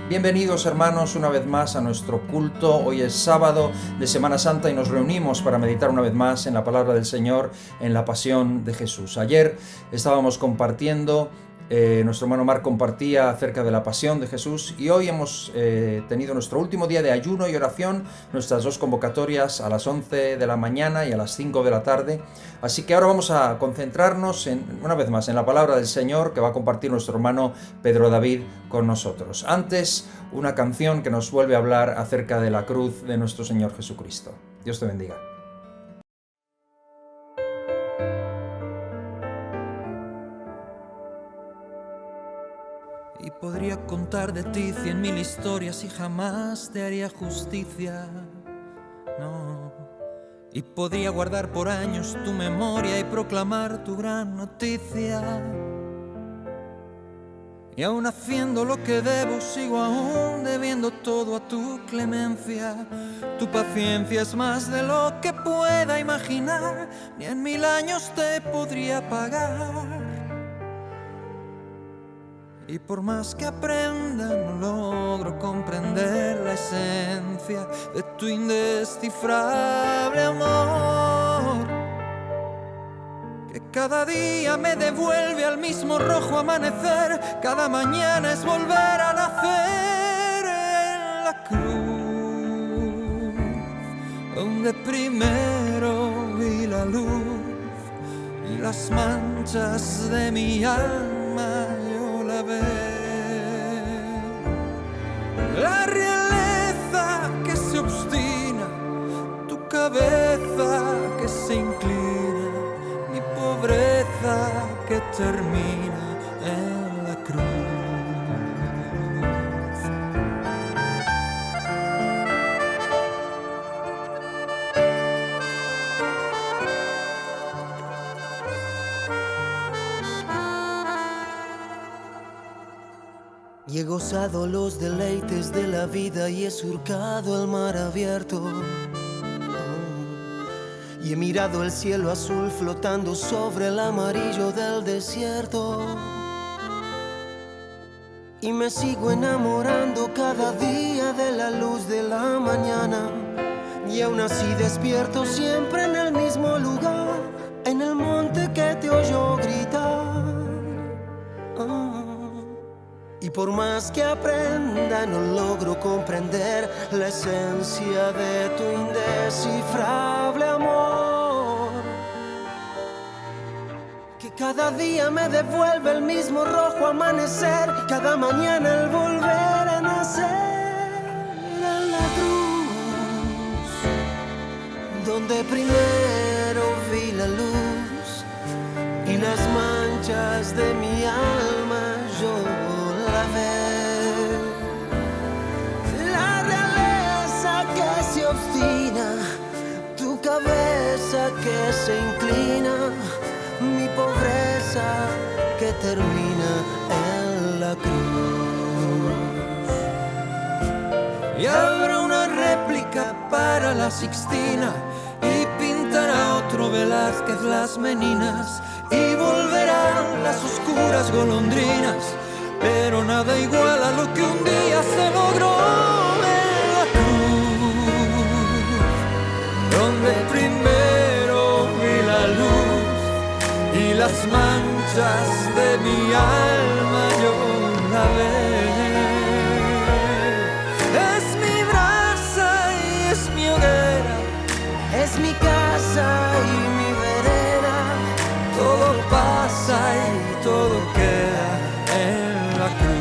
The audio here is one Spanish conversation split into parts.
Bienvenidos hermanos una vez más a nuestro culto. Hoy es sábado de Semana Santa y nos reunimos para meditar una vez más en la palabra del Señor, en la pasión de Jesús. Ayer estábamos compartiendo, nuestro hermano Marc compartía acerca de la pasión de Jesús y hoy hemos tenido nuestro último día de ayuno y oración, nuestras dos convocatorias a las 11 de la mañana y a las 5 de la tarde. Así que ahora vamos a concentrarnos una vez más en la palabra del Señor que va a compartir nuestro hermano Pedro David con nosotros. Antes, una canción que nos vuelve a hablar acerca de la cruz de nuestro Señor Jesucristo. Dios te bendiga. Y podría contar de ti 100.000 historias y jamás te haría justicia, no. Y podría guardar por años tu memoria y proclamar tu gran noticia. Y aún haciendo lo que debo, sigo aún debiendo todo a tu clemencia. Tu paciencia es más de lo que pueda imaginar, ni en 1000 años te podría pagar. Y por más que aprenda, no logro comprender la esencia de tu indescifrable amor, que cada día me devuelve al mismo rojo amanecer. Cada mañana es volver a nacer en la cruz, donde primero vi la luz y las manchas de mi alma yo la ve. La realeza que se obstina, tu cabeza que se inclina, mi pobreza que termina en la cruz. Y he gozado los deleites de la vida y he surcado el mar abierto. Y he mirado el cielo azul flotando sobre el amarillo del desierto. Y me sigo enamorando cada día de la luz de la mañana. Y aún así despierto siempre en el mismo lugar, en el monte que te oyó gritar. Y por más que aprenda, no logro comprender la esencia de tu indescifrable amor, que cada día me devuelve el mismo rojo amanecer, cada mañana el volver a nacer en la cruz, donde primero vi la luz y las manchas de mi alma yo la realeza que se obstina, tu cabeza que se inclina, mi pobreza que termina en la cruz. Y habrá una réplica para la Sixtina y pintará otro Velázquez las meninas y volverán las oscuras golondrinas, pero nada igual a lo que un día se logró en la cruz, donde primero vi la luz y las manchas de mi alma yo la ve. Es mi brasa y es mi hoguera, es mi casa y mi vereda, todo pasa y todo queda en la cruz.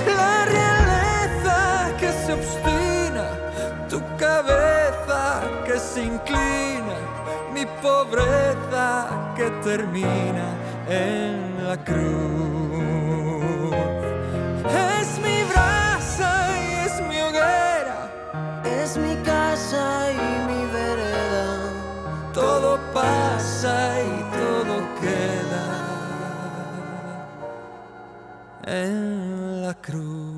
La realeza que se obstina, tu cabeza que se inclina, mi pobreza que termina en la cruz. Es mi brasa y es mi hoguera, es mi casa y mi vereda, todo pasa y todo queda en la cruz.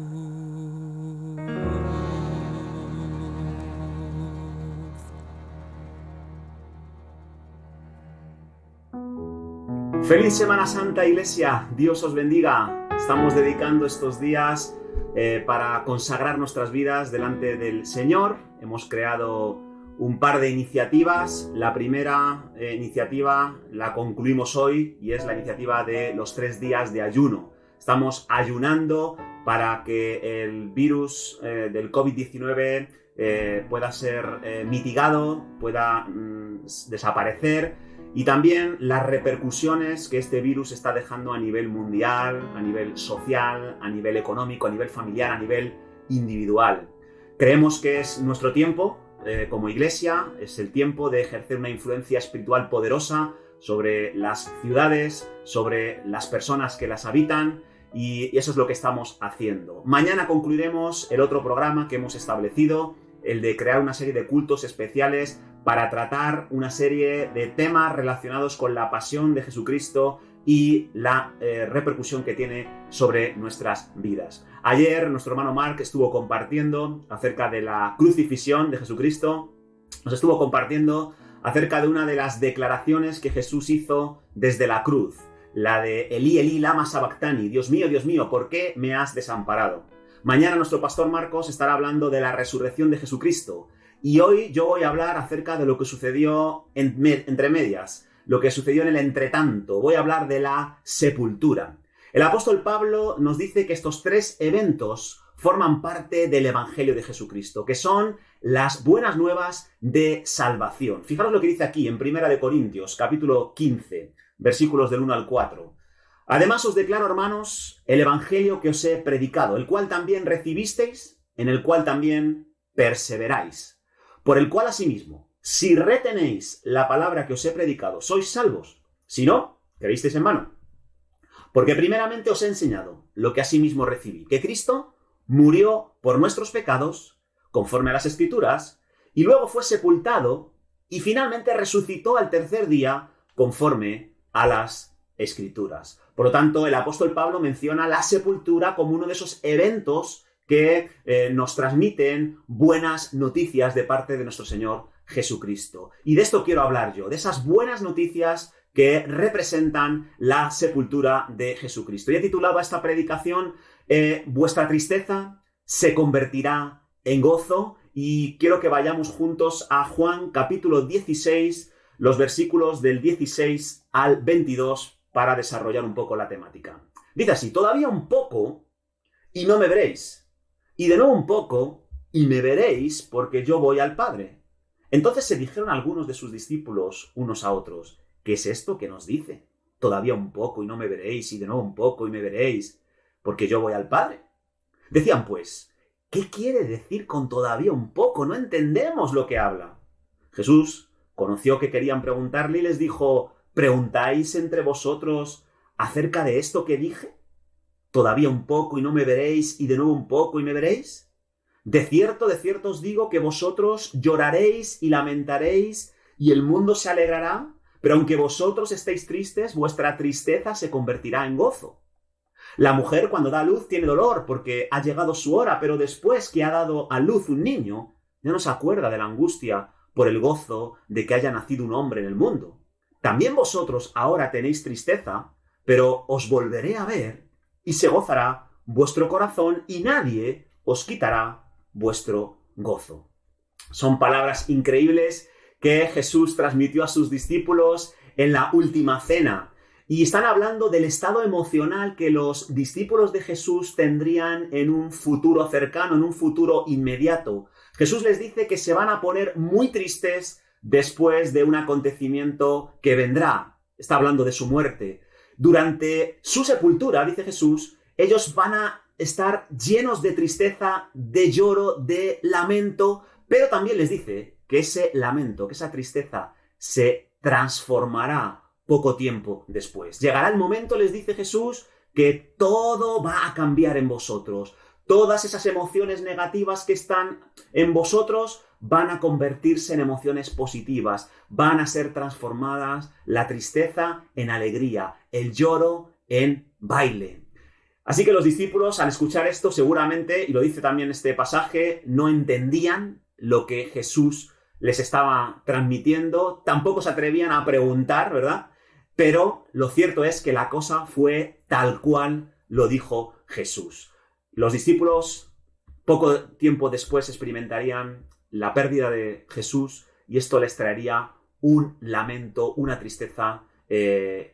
Feliz Semana Santa, Iglesia. Dios os bendiga. Estamos dedicando estos días para consagrar nuestras vidas delante del Señor. Hemos creado un par de iniciativas. La primera iniciativa la concluimos hoy y es la iniciativa de los 3 días de ayuno. Estamos ayunando para que el virus del COVID-19 pueda ser mitigado, pueda desaparecer, y también las repercusiones que este virus está dejando a nivel mundial, a nivel social, a nivel económico, a nivel familiar, a nivel individual. Creemos que es nuestro tiempo, como iglesia, es el tiempo de ejercer una influencia espiritual poderosa sobre las ciudades, sobre las personas que las habitan, y eso es lo que estamos haciendo. Mañana concluiremos el otro programa que hemos establecido, el de crear una serie de cultos especiales para tratar una serie de temas relacionados con la pasión de Jesucristo y la repercusión que tiene sobre nuestras vidas. Ayer nuestro hermano Mark estuvo compartiendo acerca de la crucifixión de Jesucristo, nos estuvo compartiendo acerca de una de las declaraciones que Jesús hizo desde la cruz, la de Elí, Elí, lama sabactani, Dios mío, ¿por qué me has desamparado? Mañana nuestro pastor Marcos estará hablando de la resurrección de Jesucristo. Y hoy yo voy a hablar acerca de lo que sucedió entre medias, lo que sucedió en el entretanto. Voy a hablar de la sepultura. El apóstol Pablo nos dice que estos 3 eventos forman parte del Evangelio de Jesucristo, que son las buenas nuevas de salvación. Fijaros lo que dice aquí en 1 Corintios, capítulo 15, versículos del 1 al 4. Además os declaro, hermanos, el Evangelio que os he predicado, el cual también recibisteis, en el cual también perseveráis, por el cual asimismo, si retenéis la palabra que os he predicado, sois salvos. Si no, creísteis en vano. Porque primeramente os he enseñado lo que asimismo recibí, que Cristo murió por nuestros pecados, conforme a las Escrituras, y luego fue sepultado, y finalmente resucitó al tercer día, conforme a las Escrituras. Por lo tanto, el apóstol Pablo menciona la sepultura como uno de esos eventos que nos transmiten buenas noticias de parte de nuestro Señor Jesucristo. Y de esto quiero hablar yo, de esas buenas noticias que representan la sepultura de Jesucristo. Y he titulado a esta predicación Vuestra tristeza se convertirá en gozo, y quiero que vayamos juntos a Juan capítulo 16, los versículos del 16 al 22 para desarrollar un poco la temática. Dice así: todavía un poco y no me veréis, y de nuevo un poco y me veréis, porque yo voy al Padre. Entonces se dijeron algunos de sus discípulos unos a otros: ¿qué es esto que nos dice? Todavía un poco y no me veréis, y de nuevo un poco y me veréis, porque yo voy al Padre. Decían pues: ¿qué quiere decir con todavía un poco? No entendemos lo que habla. Jesús conoció que querían preguntarle y les dijo: ¿preguntáis entre vosotros acerca de esto que dije? ¿Todavía un poco y no me veréis, y de nuevo un poco y me veréis? De cierto os digo que vosotros lloraréis y lamentaréis, y el mundo se alegrará, pero aunque vosotros estéis tristes, vuestra tristeza se convertirá en gozo. La mujer cuando da a luz tiene dolor porque ha llegado su hora, pero después que ha dado a luz un niño, ya no se acuerda de la angustia por el gozo de que haya nacido un hombre en el mundo. También vosotros ahora tenéis tristeza, pero os volveré a ver, y se gozará vuestro corazón, y nadie os quitará vuestro gozo. Son palabras increíbles que Jesús transmitió a sus discípulos en la última cena. Y están hablando del estado emocional que los discípulos de Jesús tendrían en un futuro cercano, en un futuro inmediato. Jesús les dice que se van a poner muy tristes después de un acontecimiento que vendrá. Está hablando de su muerte. Durante su sepultura, dice Jesús, ellos van a estar llenos de tristeza, de lloro, de lamento, pero también les dice que ese lamento, que esa tristeza se transformará poco tiempo después. Llegará el momento, les dice Jesús, que todo va a cambiar en vosotros. Todas esas emociones negativas que están en vosotros van a convertirse en emociones positivas, van a ser transformadas, la tristeza en alegría, el lloro en baile. Así que los discípulos, al escuchar esto, seguramente, y lo dice también este pasaje, no entendían lo que Jesús les estaba transmitiendo, tampoco se atrevían a preguntar, ¿verdad? Pero lo cierto es que la cosa fue tal cual lo dijo Jesús. Los discípulos poco tiempo después experimentarían la pérdida de Jesús y esto les traería un lamento, una tristeza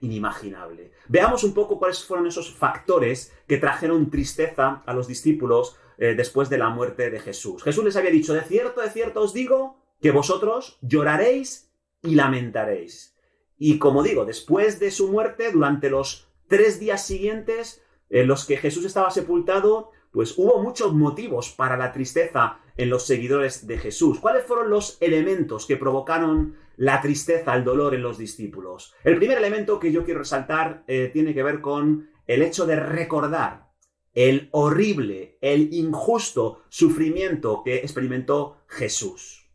inimaginable. Veamos un poco cuáles fueron esos factores que trajeron tristeza a los discípulos después de la muerte de Jesús. Jesús les había dicho, de cierto os digo que vosotros lloraréis y lamentaréis. Y como digo, después de su muerte, durante los 3 días siguientes en los que Jesús estaba sepultado, pues hubo muchos motivos para la tristeza en los seguidores de Jesús. ¿Cuáles fueron los elementos que provocaron la tristeza, el dolor en los discípulos? El primer elemento que yo quiero resaltar tiene que ver con el hecho de recordar el horrible, el injusto sufrimiento que experimentó Jesús.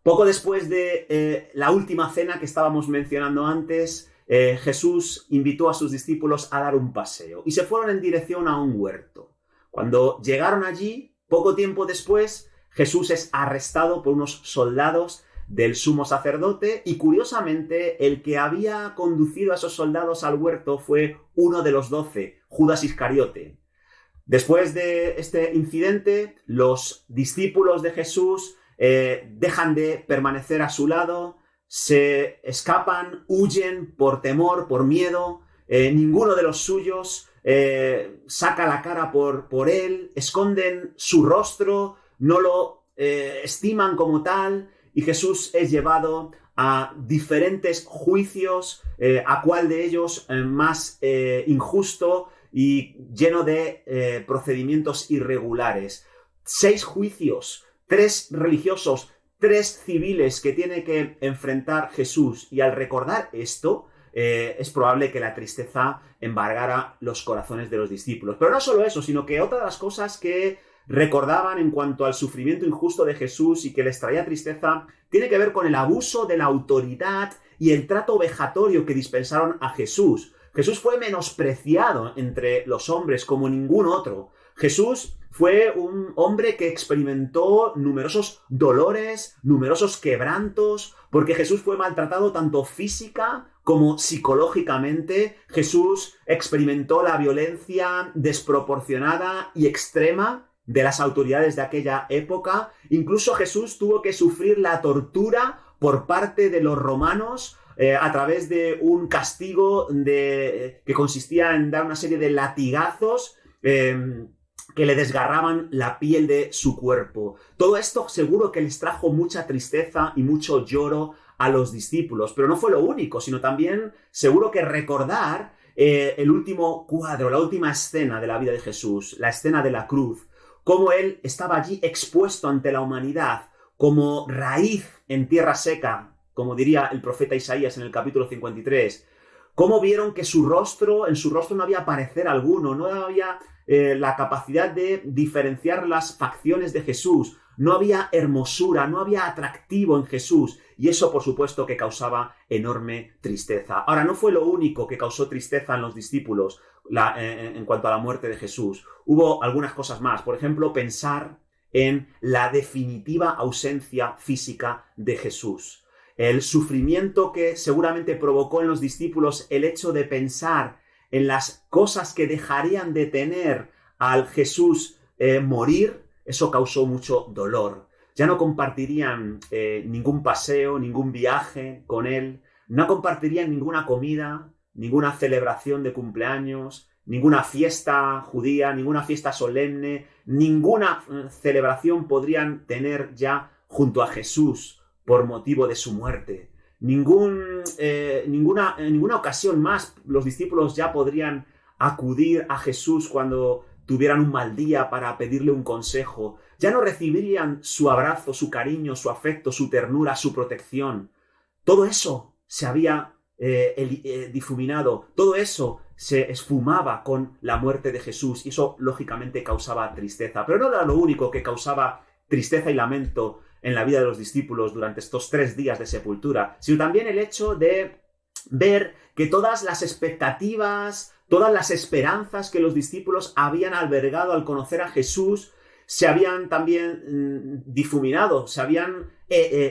Poco después de la última cena que estábamos mencionando antes, Jesús invitó a sus discípulos a dar un paseo y se fueron en dirección a un huerto. Cuando llegaron allí, poco tiempo después, Jesús es arrestado por unos soldados del sumo sacerdote y curiosamente el que había conducido a esos soldados al huerto fue uno de los 12, Judas Iscariote. Después de este incidente, los discípulos de Jesús dejan de permanecer a su lado, se escapan, huyen por temor, por miedo, ninguno de los suyos saca la cara por él, esconden su rostro, no lo estiman como tal y Jesús es llevado a diferentes juicios, a cuál de ellos más injusto y lleno de procedimientos irregulares. 6 juicios, 3 religiosos, 3 civiles que tiene que enfrentar Jesús y al recordar esto, es probable que la tristeza embargara los corazones de los discípulos. Pero no solo eso, sino que otra de las cosas que recordaban en cuanto al sufrimiento injusto de Jesús y que les traía tristeza, tiene que ver con el abuso de la autoridad y el trato vejatorio que dispensaron a Jesús. Jesús fue menospreciado entre los hombres como ningún otro. Jesús fue un hombre que experimentó numerosos dolores, numerosos quebrantos, porque Jesús fue maltratado tanto física como psicológicamente. Jesús experimentó la violencia desproporcionada y extrema de las autoridades de aquella época. Incluso Jesús tuvo que sufrir la tortura por parte de los romanos a través de un castigo que consistía en dar una serie de latigazos que le desgarraban la piel de su cuerpo. Todo esto seguro que les trajo mucha tristeza y mucho lloro a los discípulos, pero no fue lo único, sino también seguro que recordar el último cuadro, la última escena de la vida de Jesús, la escena de la cruz, cómo él estaba allí expuesto ante la humanidad como raíz en tierra seca, como diría el profeta Isaías en el capítulo 53, cómo vieron que en su rostro no había parecer alguno, no había la capacidad de diferenciar las facciones de Jesús, no había hermosura, no había atractivo en Jesús, y eso por supuesto que causaba enorme tristeza. Ahora, no fue lo único que causó tristeza en los discípulos en cuanto a la muerte de Jesús. Hubo algunas cosas más, por ejemplo, pensar en la definitiva ausencia física de Jesús. El sufrimiento que seguramente provocó en los discípulos el hecho de pensar en las cosas que dejarían de tener al Jesús morir, eso causó mucho dolor. Ya no compartirían ningún paseo, ningún viaje con él, no compartirían ninguna comida, ninguna celebración de cumpleaños, ninguna fiesta judía, ninguna fiesta solemne, ninguna celebración podrían tener ya junto a Jesús por motivo de su muerte. En ninguna ocasión más los discípulos ya podrían acudir a Jesús cuando tuvieran un mal día para pedirle un consejo. Ya no recibirían su abrazo, su cariño, su afecto, su ternura, su protección. Todo eso se había difuminado, todo eso se esfumaba con la muerte de Jesús y eso lógicamente causaba tristeza. Pero no era lo único que causaba tristeza y lamento en la vida de los discípulos durante estos 3 días de sepultura, sino también el hecho de ver que todas las expectativas, todas las esperanzas que los discípulos habían albergado al conocer a Jesús se habían también difuminado, se habían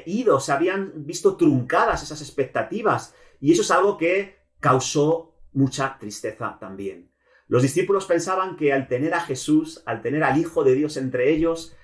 ido, se habían visto truncadas esas expectativas y eso es algo que causó mucha tristeza también. Los discípulos pensaban que al tener a Jesús, al tener al Hijo de Dios entre ellos,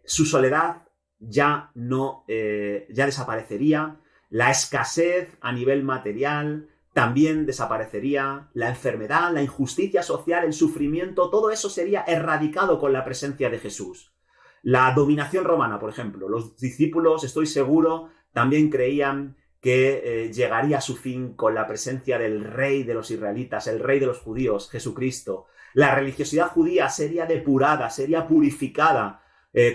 su soledad ya desaparecería, la escasez a nivel material también desaparecería, la enfermedad, la injusticia social, el sufrimiento, todo eso sería erradicado con la presencia de Jesús. La dominación romana, por ejemplo, los discípulos, estoy seguro, también creían que llegaría a su fin con la presencia del rey de los israelitas, el rey de los judíos, Jesucristo. La religiosidad judía sería depurada, sería purificada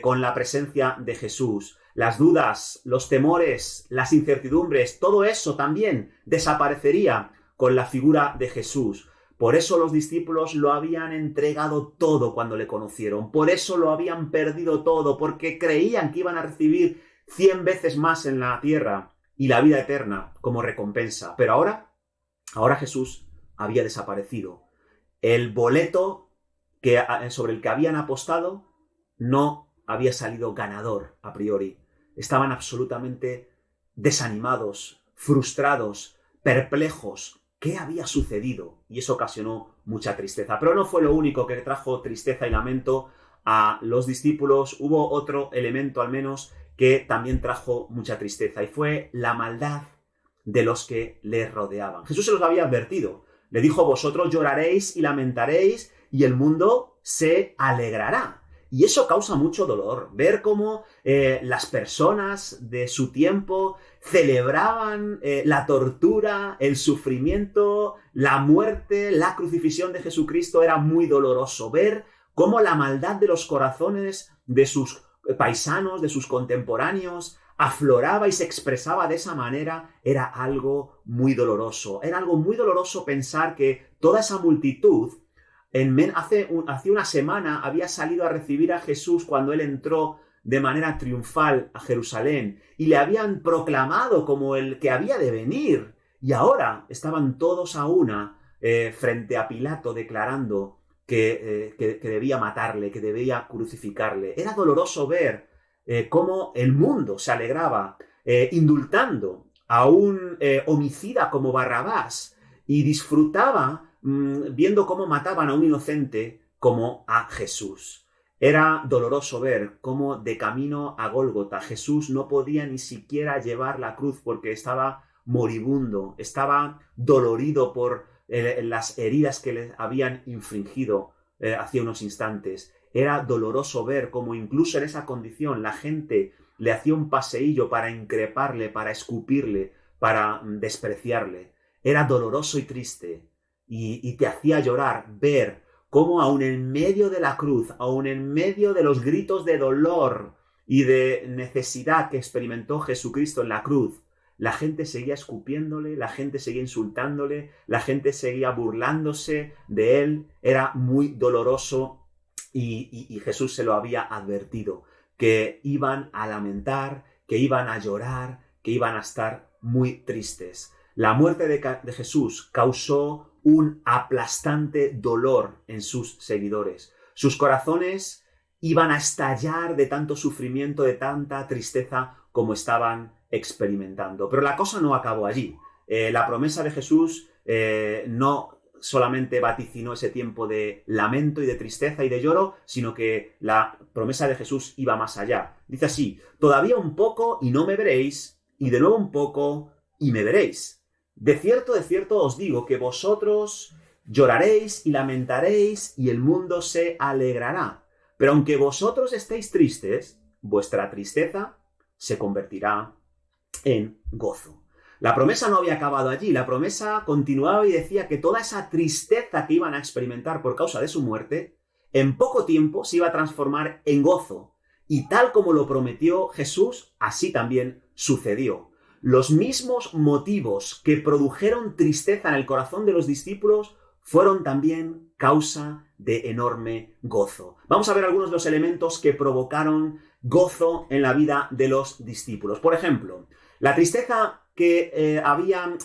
con la presencia de Jesús. Las dudas, los temores, las incertidumbres, todo eso también desaparecería con la figura de Jesús. Por eso los discípulos lo habían entregado todo cuando le conocieron. Por eso lo habían perdido todo, porque creían que iban a recibir 100 veces más en la tierra y la vida eterna como recompensa. Pero ahora Jesús había desaparecido. El boleto sobre el que habían apostado no había salido ganador a priori. Estaban absolutamente desanimados, frustrados, perplejos. ¿Qué había sucedido? Y eso ocasionó mucha tristeza. Pero no fue lo único que trajo tristeza y lamento a los discípulos. Hubo otro elemento al menos que también trajo mucha tristeza, y fue la maldad de los que les rodeaban. Jesús se los había advertido. Le dijo: vosotros lloraréis y lamentaréis, y el mundo se alegrará. Y eso causa mucho dolor, ver cómo las personas de su tiempo celebraban la tortura, el sufrimiento, la muerte, la crucifixión de Jesucristo. Era muy doloroso ver cómo la maldad de los corazones de sus paisanos, de sus contemporáneos, afloraba y se expresaba de esa manera. Era algo muy doloroso. Era algo muy doloroso pensar que toda esa multitud hace una semana había salido a recibir a Jesús cuando él entró de manera triunfal a Jerusalén y le habían proclamado como el que había de venir, y ahora estaban todos a una frente a Pilato declarando que debía matarle, que debía crucificarle. Era doloroso ver cómo el mundo se alegraba indultando a un homicida como Barrabás, y disfrutaba viendo cómo mataban a un inocente como a Jesús. Era doloroso ver cómo de camino a Gólgota Jesús no podía ni siquiera llevar la cruz porque estaba moribundo, estaba dolorido por las heridas que le habían infligido hace unos instantes. Era doloroso ver cómo incluso en esa condición la gente le hacía un paseillo para increparle, para escupirle, para despreciarle. Era doloroso y triste. Y te hacía llorar ver cómo aun en medio de la cruz, aun en medio de los gritos de dolor y de necesidad que experimentó Jesucristo en la cruz, la gente seguía escupiéndole, la gente seguía insultándole, la gente seguía burlándose de él. Era muy doloroso y Jesús se lo había advertido, que iban a lamentar, que iban a llorar, que iban a estar muy tristes. La muerte de Jesús causó un aplastante dolor en sus seguidores. Sus corazones iban a estallar de tanto sufrimiento, de tanta tristeza como estaban experimentando. Pero la cosa no acabó allí. La promesa de Jesús no solamente vaticinó ese tiempo de lamento y de tristeza y de lloro, sino que la promesa de Jesús iba más allá. Dice así: todavía un poco y no me veréis, y de nuevo un poco y me veréis. De cierto os digo que vosotros lloraréis y lamentaréis y el mundo se alegrará. Pero aunque vosotros estéis tristes, vuestra tristeza se convertirá en gozo. La promesa no había acabado allí. La promesa continuaba y decía que toda esa tristeza que iban a experimentar por causa de su muerte, en poco tiempo se iba a transformar en gozo. Y tal como lo prometió Jesús, así también sucedió. Los mismos motivos que produjeron tristeza en el corazón de los discípulos fueron también causa de enorme gozo. Vamos a ver algunos de los elementos que provocaron gozo en la vida de los discípulos. Por ejemplo, la tristeza que había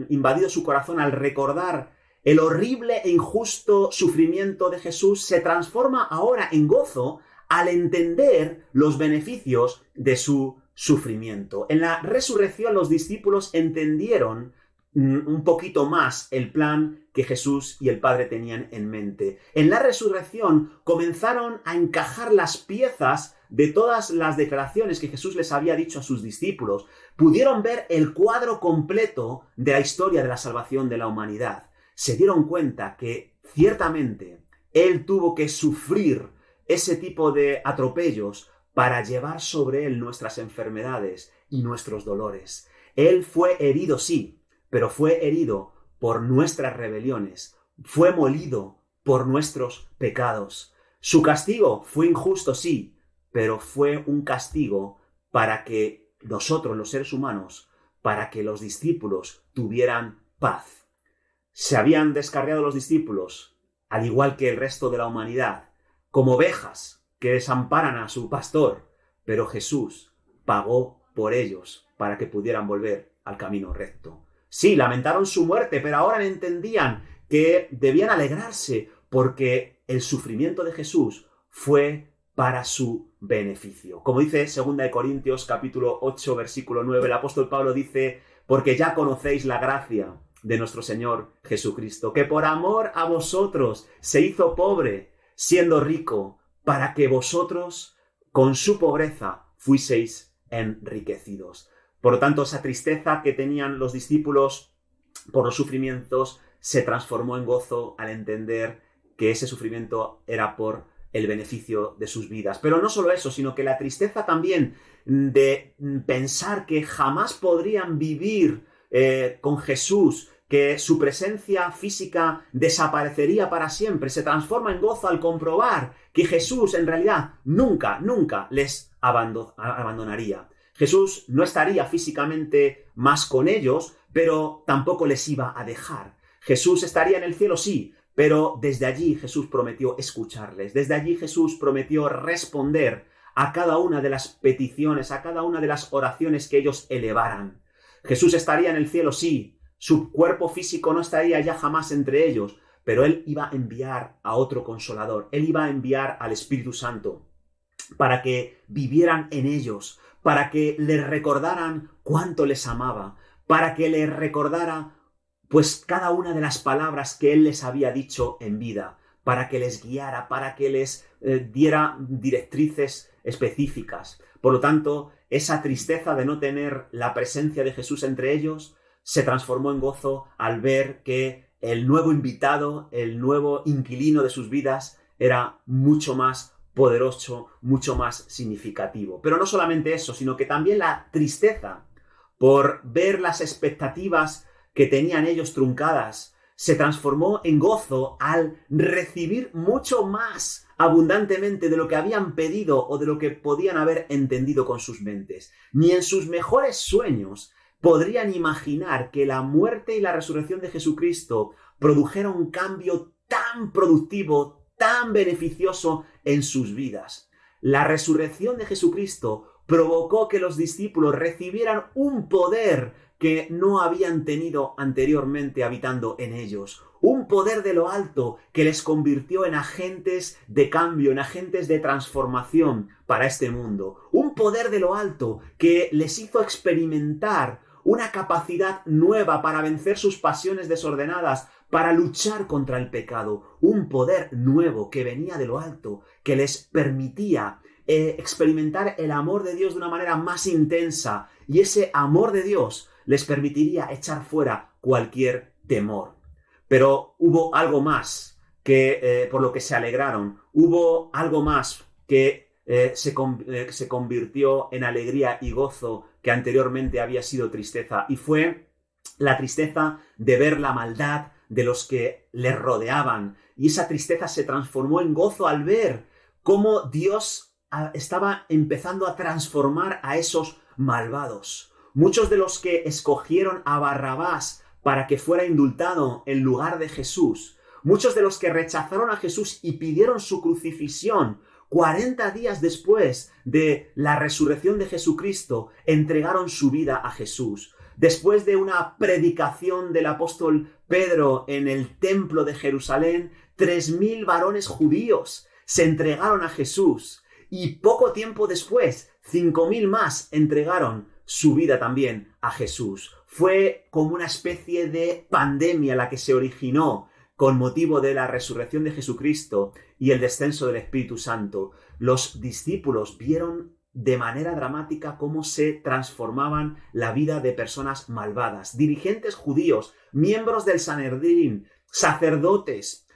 invadido su corazón al recordar el horrible e injusto sufrimiento de Jesús se transforma ahora en gozo al entender los beneficios de su sufrimiento. En la resurrección los discípulos entendieron un poquito más el plan que Jesús y el Padre tenían en mente. En la resurrección comenzaron a encajar las piezas de todas las declaraciones que Jesús les había dicho a sus discípulos. Pudieron ver el cuadro completo de la historia de la salvación de la humanidad. Se dieron cuenta que ciertamente Él tuvo que sufrir ese tipo de atropellos para llevar sobre Él nuestras enfermedades y nuestros dolores. Él fue herido, sí, pero fue herido por nuestras rebeliones, fue molido por nuestros pecados. Su castigo fue injusto, sí, pero fue un castigo para que nosotros, los seres humanos, para que los discípulos tuvieran paz. Se habían descarriado los discípulos, al igual que el resto de la humanidad, como ovejas que desamparan a su pastor, pero Jesús pagó por ellos para que pudieran volver al camino recto. Sí, lamentaron su muerte, pero ahora entendían que debían alegrarse porque el sufrimiento de Jesús fue para su beneficio. Como dice 2 Corintios capítulo 8, versículo 9, el apóstol Pablo dice: porque ya conocéis la gracia de nuestro Señor Jesucristo, que por amor a vosotros se hizo pobre, siendo rico, para que vosotros con su pobreza fuiseis enriquecidos. Por lo tanto, esa tristeza que tenían los discípulos por los sufrimientos se transformó en gozo al entender que ese sufrimiento era por el beneficio de sus vidas. Pero no solo eso, sino que la tristeza también de pensar que jamás podrían vivir con Jesús, que su presencia física desaparecería para siempre, se transforma en gozo al comprobar que Jesús en realidad nunca les abandonaría. Jesús no estaría físicamente más con ellos, pero tampoco les iba a dejar. Jesús estaría en el cielo, sí, pero desde allí Jesús prometió escucharles. Desde allí Jesús prometió responder a cada una de las peticiones, a cada una de las oraciones que ellos elevaran. Jesús estaría en el cielo, sí. Su cuerpo físico no estaría ya jamás entre ellos, pero Él iba a enviar a otro Consolador. Él iba a enviar al Espíritu Santo para que vivieran en ellos, para que les recordaran cuánto les amaba, para que les recordara pues cada una de las palabras que Él les había dicho en vida, para que les guiara, para que les diera directrices específicas. Por lo tanto, esa tristeza de no tener la presencia de Jesús entre ellos se transformó en gozo al ver que el nuevo invitado, el nuevo inquilino de sus vidas era mucho más poderoso, mucho más significativo. Pero no solamente eso, sino que también la tristeza por ver las expectativas que tenían ellos truncadas se transformó en gozo al recibir mucho más abundantemente de lo que habían pedido o de lo que podían haber entendido con sus mentes. Ni en sus mejores sueños podrían imaginar que la muerte y la resurrección de Jesucristo produjera un cambio tan productivo, tan beneficioso en sus vidas. La resurrección de Jesucristo provocó que los discípulos recibieran un poder que no habían tenido anteriormente habitando en ellos. Un poder de lo alto que les convirtió en agentes de cambio, en agentes de transformación para este mundo. Un poder de lo alto que les hizo experimentar una capacidad nueva para vencer sus pasiones desordenadas, para luchar contra el pecado. Un poder nuevo que venía de lo alto, que les permitía experimentar el amor de Dios de una manera más intensa. Y ese amor de Dios les permitiría echar fuera cualquier temor. Pero hubo algo más que por lo que se alegraron. Hubo algo más que se convirtió en alegría y gozo que anteriormente había sido tristeza. Y fue la tristeza de ver la maldad de los que les rodeaban. Y esa tristeza se transformó en gozo al ver cómo Dios estaba empezando a transformar a esos malvados. Muchos de los que escogieron a Barrabás para que fuera indultado en lugar de Jesús, muchos de los que rechazaron a Jesús y pidieron su crucifixión, 40 días después de la resurrección de Jesucristo, entregaron su vida a Jesús. Después de una predicación del apóstol Pedro en el templo de Jerusalén, 3.000 varones judíos se entregaron a Jesús. Y poco tiempo después, 5.000 más entregaron su vida también a Jesús. fue como una especie de pandemia la que se originó con motivo de la resurrección de Jesucristo y el descenso del Espíritu Santo. Los discípulos vieron de manera dramática cómo se transformaban la vida de personas malvadas, dirigentes judíos, miembros del Sanedrín, sacerdotes,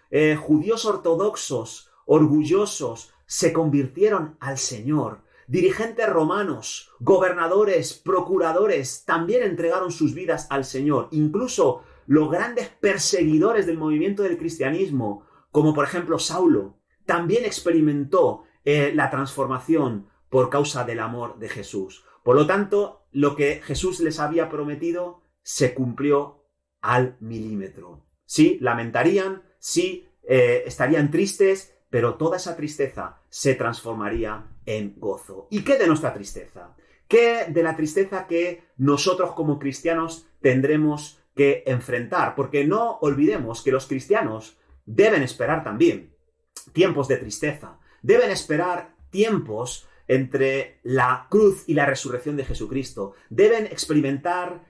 judíos ortodoxos, orgullosos, se convirtieron al Señor. Dirigentes romanos, gobernadores, procuradores, también entregaron sus vidas al Señor. Incluso los grandes perseguidores del movimiento del cristianismo, como por ejemplo Saulo, también experimentó la transformación por causa del amor de Jesús. Por lo tanto, lo que Jesús les había prometido se cumplió al milímetro. Sí, lamentarían, sí, estarían tristes, pero toda esa tristeza se transformaría en gozo. ¿Y qué de nuestra tristeza? ¿Qué de la tristeza que nosotros como cristianos tendremos que enfrentar? Porque no olvidemos que los cristianos deben esperar también tiempos de tristeza. Deben esperar tiempos entre la cruz y la resurrección de Jesucristo. Deben experimentar,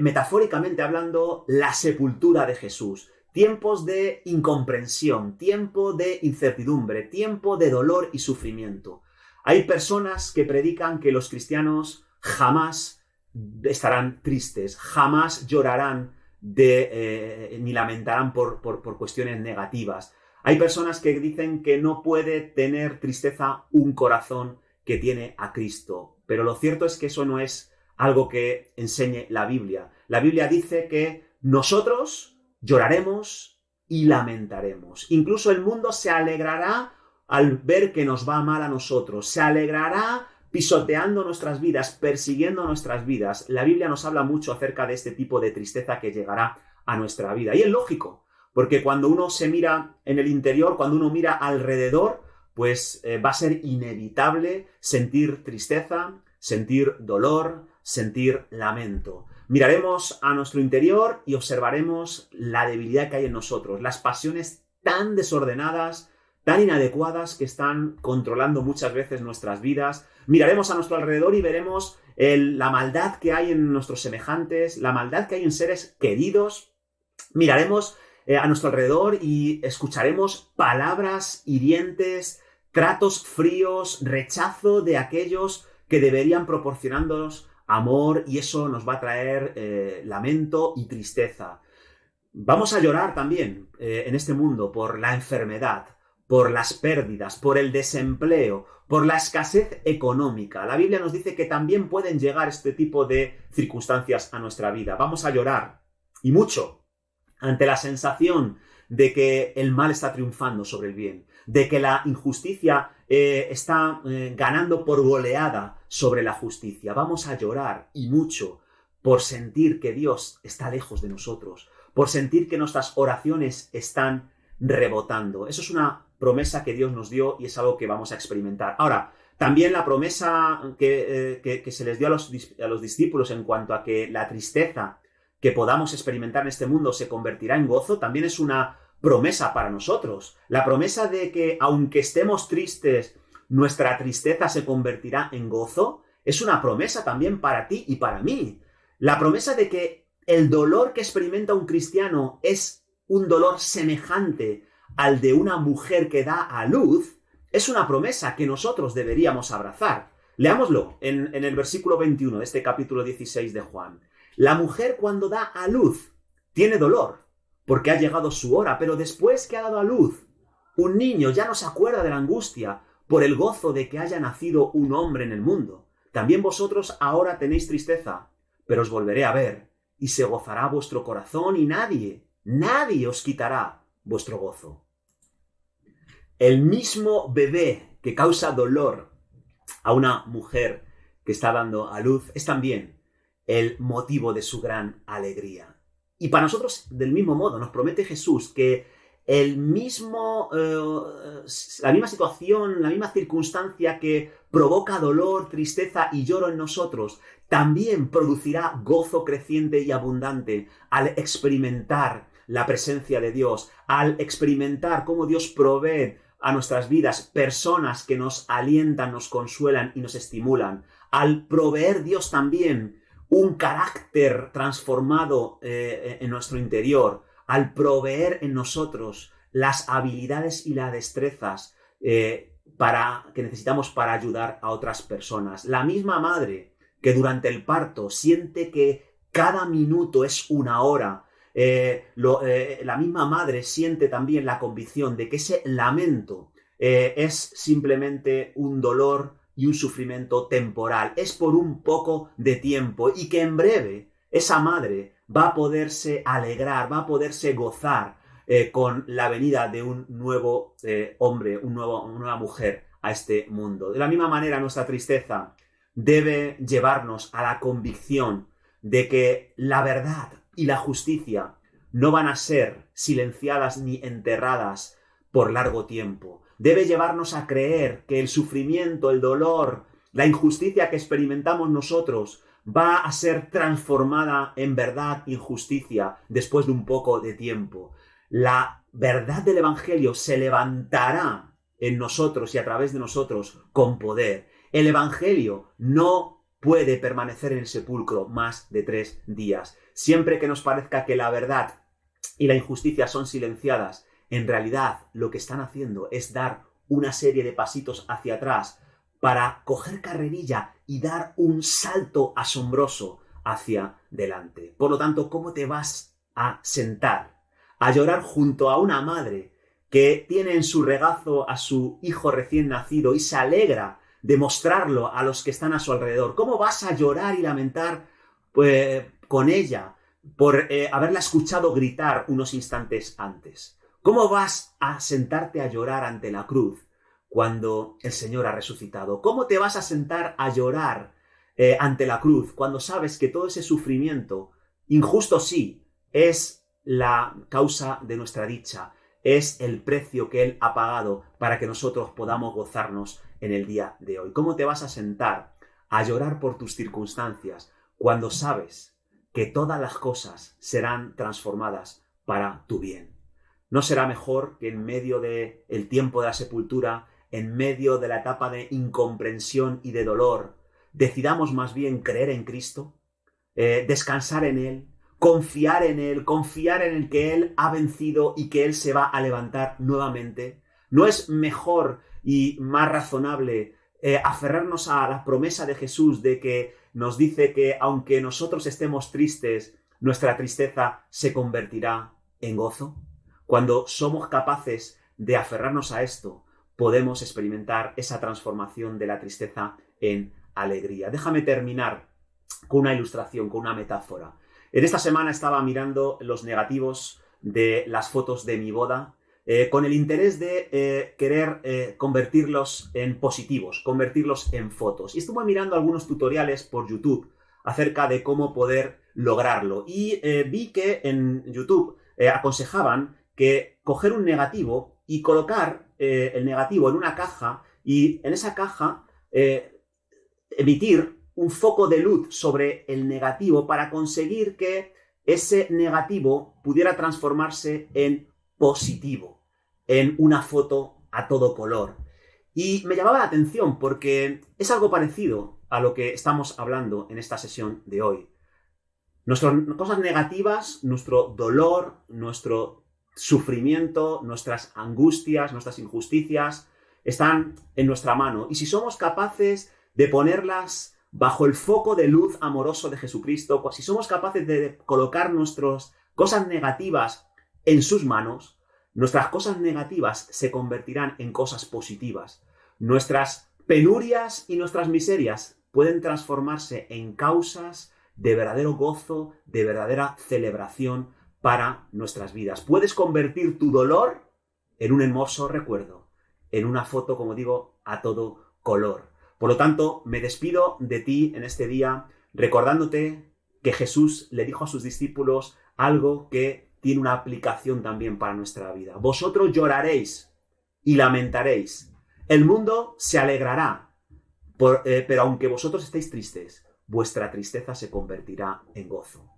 metafóricamente hablando, la sepultura de Jesús. Tiempos de incomprensión, tiempo de incertidumbre, tiempo de dolor y sufrimiento. Hay personas que predican que los cristianos jamás estarán tristes, jamás llorarán ni lamentarán por cuestiones negativas. Hay personas que dicen que no puede tener tristeza un corazón que tiene a Cristo. Pero lo cierto es que eso no es algo que enseñe la Biblia. La Biblia dice que nosotros lloraremos y lamentaremos. Incluso el mundo se alegrará al ver que nos va mal a nosotros. Se alegrará pisoteando nuestras vidas, persiguiendo nuestras vidas. La Biblia nos habla mucho acerca de este tipo de tristeza que llegará a nuestra vida. Y es lógico, porque cuando uno se mira en el interior, cuando uno mira alrededor, pues va a ser inevitable sentir tristeza, sentir dolor, sentir lamento. Miraremos a nuestro interior y observaremos la debilidad que hay en nosotros, las pasiones tan desordenadas, tan inadecuadas que están controlando muchas veces nuestras vidas. Miraremos a nuestro alrededor y veremos la maldad que hay en nuestros semejantes, la maldad que hay en seres queridos. Miraremos a nuestro alrededor y escucharemos palabras hirientes, tratos fríos, rechazo de aquellos que deberían proporcionarnos amor, y eso nos va a traer lamento y tristeza. Vamos a llorar también en este mundo por la enfermedad, por las pérdidas, por el desempleo, por la escasez económica. La Biblia nos dice que también pueden llegar este tipo de circunstancias a nuestra vida. Vamos a llorar, y mucho, ante la sensación de que el mal está triunfando sobre el bien, de que la injusticia está ganando por goleada sobre la justicia. Vamos a llorar, y mucho, por sentir que Dios está lejos de nosotros, por sentir que nuestras oraciones están rebotando. Eso es una promesa que Dios nos dio y es algo que vamos a experimentar. Ahora, también la promesa que se les dio a los discípulos en cuanto a que la tristeza que podamos experimentar en este mundo se convertirá en gozo, también es una promesa para nosotros. La promesa de que aunque estemos tristes, nuestra tristeza se convertirá en gozo, es una promesa también para ti y para mí. La promesa de que el dolor que experimenta un cristiano es un dolor semejante al de una mujer que da a luz, es una promesa que nosotros deberíamos abrazar. Leámoslo en el versículo 21 de este capítulo 16 de Juan. La mujer cuando da a luz tiene dolor, porque ha llegado su hora, pero después que ha dado a luz un niño ya no se acuerda de la angustia por el gozo de que haya nacido un hombre en el mundo. También vosotros ahora tenéis tristeza, pero os volveré a ver, y se gozará vuestro corazón, y nadie os quitará vuestro gozo. El mismo bebé que causa dolor a una mujer que está dando a luz es también el motivo de su gran alegría. Y para nosotros, del mismo modo, nos promete Jesús que la misma situación, la misma circunstancia que provoca dolor, tristeza y lloro en nosotros, también producirá gozo creciente y abundante al experimentar la presencia de Dios, al experimentar cómo Dios provee a nuestras vidas personas que nos alientan, nos consuelan y nos estimulan, al proveer Dios también un carácter transformado en nuestro interior, al proveer en nosotros las habilidades y las destrezas que necesitamos para ayudar a otras personas. La misma madre que durante el parto siente que cada minuto es una hora, la misma madre siente también la convicción de que ese lamento es simplemente un dolor y un sufrimiento temporal, es por un poco de tiempo, y que en breve esa madre va a poderse alegrar, va a poderse gozar con la venida de un nuevo hombre, una nueva mujer a este mundo. De la misma manera, nuestra tristeza debe llevarnos a la convicción de que la verdad y la justicia no van a ser silenciadas ni enterradas por largo tiempo. Debe llevarnos a creer que el sufrimiento, el dolor, la injusticia que experimentamos nosotros va a ser transformada en verdad y justicia después de un poco de tiempo. La verdad del Evangelio se levantará en nosotros y a través de nosotros con poder. El Evangelio no puede permanecer en el sepulcro más de 3 días. Siempre que nos parezca que la verdad y la injusticia son silenciadas, en realidad lo que están haciendo es dar una serie de pasitos hacia atrás para coger carrerilla y dar un salto asombroso hacia delante. Por lo tanto, ¿cómo te vas a sentar a llorar junto a una madre que tiene en su regazo a su hijo recién nacido y se alegra de mostrarlo a los que están a su alrededor? ¿Cómo vas a llorar y lamentar con ella por haberla escuchado gritar unos instantes antes? ¿Cómo vas a sentarte a llorar ante la cruz cuando el Señor ha resucitado? ¿Cómo te vas a sentar a llorar ante la cruz cuando sabes que todo ese sufrimiento, injusto sí, es la causa de nuestra dicha, es el precio que Él ha pagado para que nosotros podamos gozarnos en el día de hoy? ¿Cómo te vas a sentar a llorar por tus circunstancias cuando sabes que todas las cosas serán transformadas para tu bien? ¿No será mejor que en medio del tiempo de la sepultura, en medio de la etapa de incomprensión y de dolor, decidamos más bien creer en Cristo, descansar en Él, confiar en el que Él ha vencido y que Él se va a levantar nuevamente? ¿No es mejor y más razonable aferrarnos a la promesa de Jesús de que nos dice que aunque nosotros estemos tristes, nuestra tristeza se convertirá en gozo? Cuando somos capaces de aferrarnos a esto, podemos experimentar esa transformación de la tristeza en alegría. Déjame terminar con una ilustración, con una metáfora. En esta semana estaba mirando los negativos de las fotos de mi boda con el interés de querer convertirlos en positivos, convertirlos en fotos. Y estuve mirando algunos tutoriales por YouTube acerca de cómo poder lograrlo. Y vi que en YouTube aconsejaban que coger un negativo y colocar el negativo en una caja y en esa caja emitir un foco de luz sobre el negativo para conseguir que ese negativo pudiera transformarse en positivo, en una foto a todo color. Y me llamaba la atención porque es algo parecido a lo que estamos hablando en esta sesión de hoy. Nuestras cosas negativas, nuestro dolor, nuestro sufrimiento, nuestras angustias, nuestras injusticias están en nuestra mano. Y si somos capaces de ponerlas bajo el foco de luz amoroso de Jesucristo, si somos capaces de colocar nuestras cosas negativas en sus manos, nuestras cosas negativas se convertirán en cosas positivas. Nuestras penurias y nuestras miserias pueden transformarse en causas de verdadero gozo, de verdadera celebración para nuestras vidas. Puedes convertir tu dolor en un hermoso recuerdo, en una foto, como digo, a todo color. Por lo tanto, me despido de ti en este día recordándote que Jesús le dijo a sus discípulos algo que tiene una aplicación también para nuestra vida. Vosotros lloraréis y lamentaréis. El mundo se alegrará, pero aunque vosotros estéis tristes, vuestra tristeza se convertirá en gozo.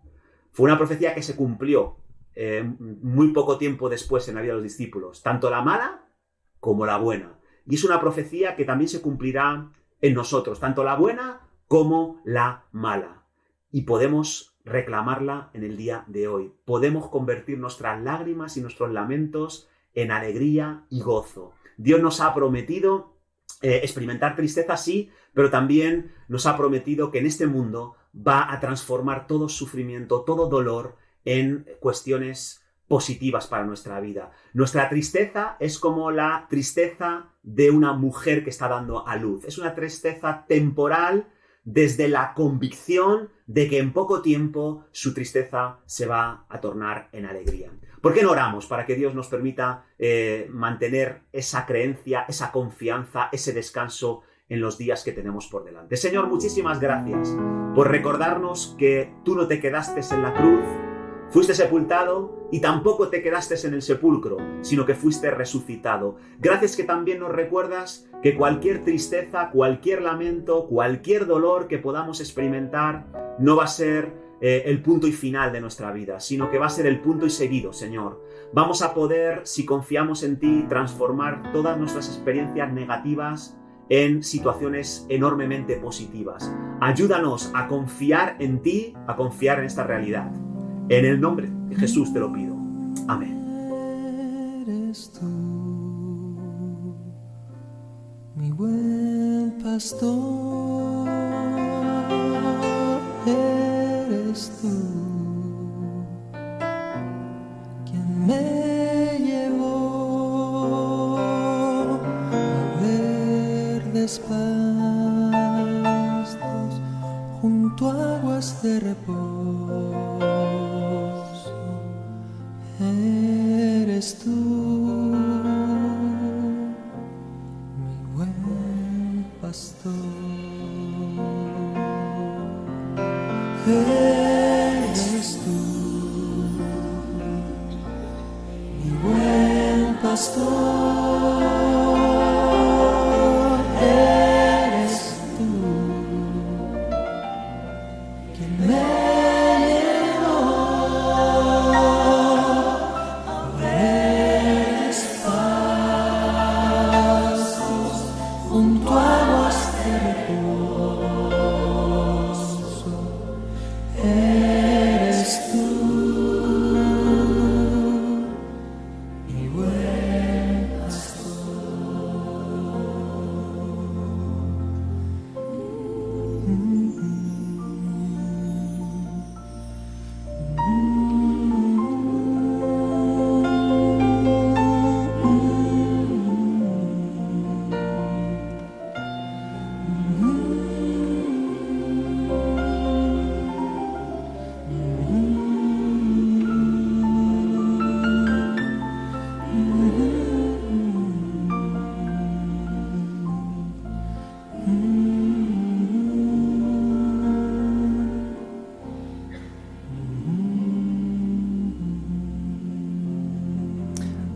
Fue una profecía que se cumplió muy poco tiempo después en la vida de los discípulos, tanto la mala como la buena. Y es una profecía que también se cumplirá en nosotros, tanto la buena como la mala. y podemos reclamarla en el día de hoy. Podemos convertir nuestras lágrimas y nuestros lamentos en alegría y gozo. Dios nos ha prometido experimentar tristeza, sí, pero también nos ha prometido que en este mundo va a transformar todo sufrimiento, todo dolor en cuestiones positivas para nuestra vida. Nuestra tristeza es como la tristeza de una mujer que está dando a luz. Es una tristeza temporal desde la convicción de que en poco tiempo su tristeza se va a tornar en alegría. ¿Por qué no oramos para que Dios nos permita mantener esa creencia, esa confianza, ese descanso en los días que tenemos por delante? Señor, muchísimas gracias por recordarnos que tú no te quedaste en la cruz, fuiste sepultado y tampoco te quedaste en el sepulcro, sino que fuiste resucitado. Gracias que también nos recuerdas que cualquier tristeza, cualquier lamento, cualquier dolor que podamos experimentar no va a ser el punto y final de nuestra vida, sino que va a ser el punto y seguido, Señor. Vamos a poder, si confiamos en ti, transformar todas nuestras experiencias negativas en situaciones enormemente positivas. Ayúdanos a confiar en ti, a confiar en esta realidad. En el nombre de Jesús te lo pido. Amén. Eres tú, mi buen pastor. Eres tú quien me llevó a verdes pastos junto a aguas de reposo. Eres tú, mi buen pastor. Eres tú, mi buen pastor. Eres tú, quien me llevó a verdes pastos junto a aguas de reposo. Eres tú, mi buen pastor.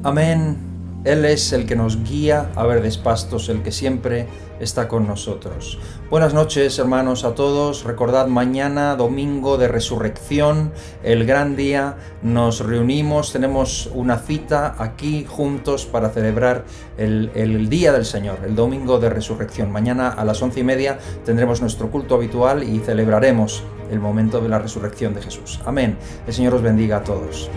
Amén. Él es el que nos guía a verdes pastos, el que siempre está con nosotros. Buenas noches, hermanos, a todos. Recordad, mañana, domingo de resurrección, el gran día. Nos reunimos, tenemos una cita aquí juntos para celebrar el día del Señor, el domingo de resurrección. Mañana a las 11:30 tendremos nuestro culto habitual y celebraremos el momento de la resurrección de Jesús. Amén. El Señor os bendiga a todos.